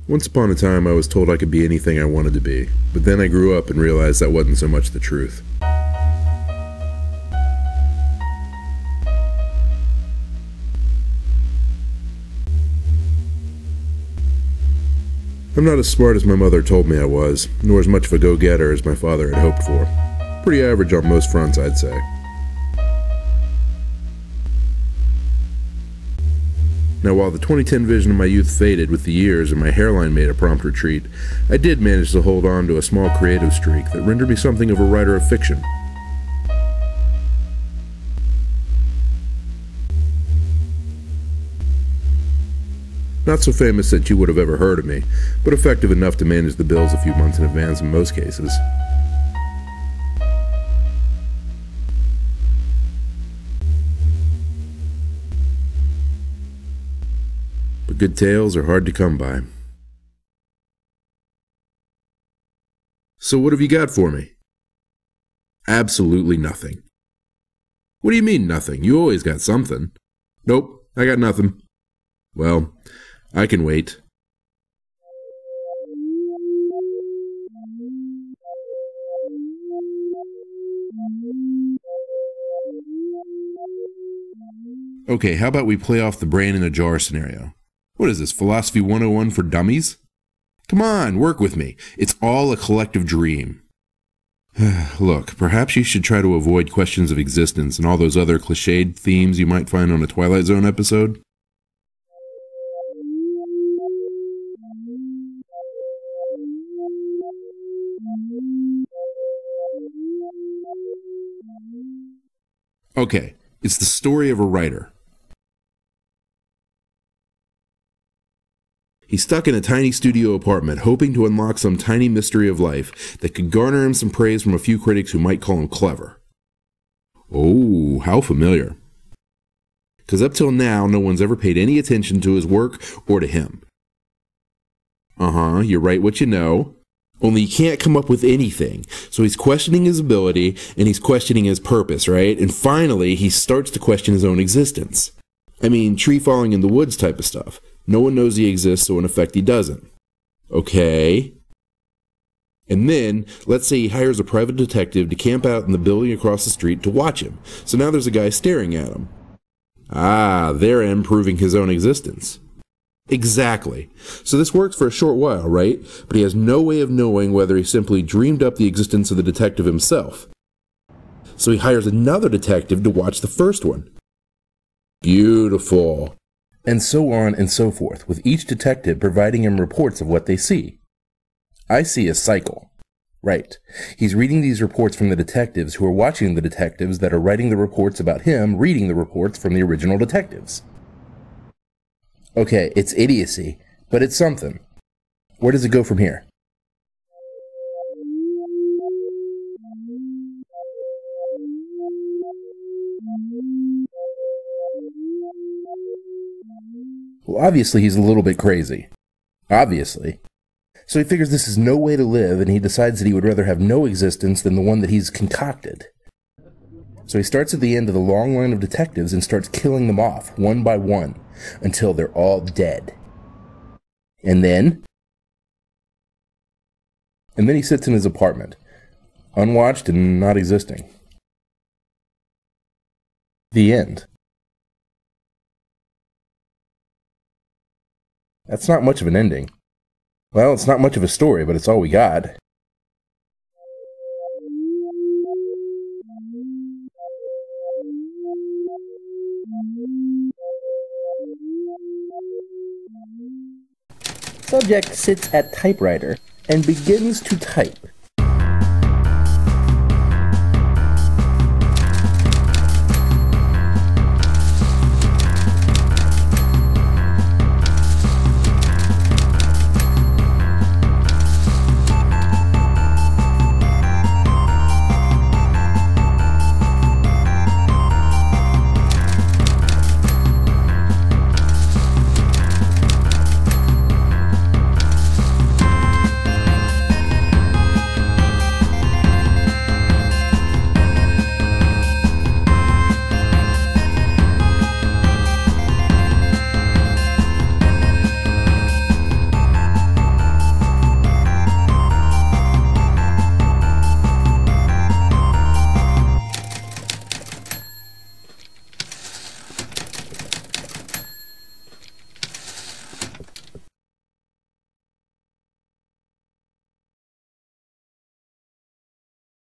Once upon a time, I was told I could be anything I wanted to be, but then I grew up and realized that wasn't so much the truth. I'm not as smart as my mother told me I was, nor as much of a go-getter as my father had hoped for. Pretty average on most fronts, I'd say. Now, while the 2010 vision of my youth faded with the years and my hairline made a prompt retreat, I did manage to hold on to a small creative streak that rendered me something of a writer of fiction. Not so famous that you would have ever heard of me, but effective enough to manage the bills a few months in advance in most cases. But good tales are hard to come by. So what have you got for me? Absolutely nothing. What do you mean nothing? You always got something. Nope, I got nothing. Well, I can wait. Okay, how about we play off the brain in a jar scenario? What is this, Philosophy 101 for dummies? Come on, work with me. It's all a collective dream. Look, perhaps you should try to avoid questions of existence and all those other cliched themes you might find on a Twilight Zone episode. Okay, it's the story of a writer. He's stuck in a tiny studio apartment, hoping to unlock some tiny mystery of life that could garner him some praise from a few critics who might call him clever. Oh, how familiar. Because up till now, no one's ever paid any attention to his work or to him. You write what you know. Only he can't come up with anything. So he's questioning his ability, and he's questioning his purpose, right? And finally, he starts to question his own existence. I mean, tree falling in the woods type of stuff. No one knows he exists, so in effect he doesn't. Okay. And then, let's say he hires a private detective to camp out in the building across the street to watch him. So now there's a guy staring at him. Therein proving his own existence. Exactly. So this works for a short while, right? But he has no way of knowing whether he simply dreamed up the existence of the detective himself. So he hires another detective to watch the first one. Beautiful. And so on and so forth, with each detective providing him reports of what they see. I see a cycle. Right. He's reading these reports from the detectives who are watching the detectives that are writing the reports about him, reading the reports from the original detectives. Okay, it's idiocy, but it's something. Where does it go from here? Well, obviously he's a little bit crazy. Obviously. So he figures this is no way to live, and he decides that he would rather have no existence than the one that he's concocted. So he starts at the end of the long line of detectives and starts killing them off, one by one, until they're all dead. And then he sits in his apartment, unwatched and not existing. The end. That's not much of an ending. Well, it's not much of a story, but it's all we got. Subject sits at typewriter and begins to type.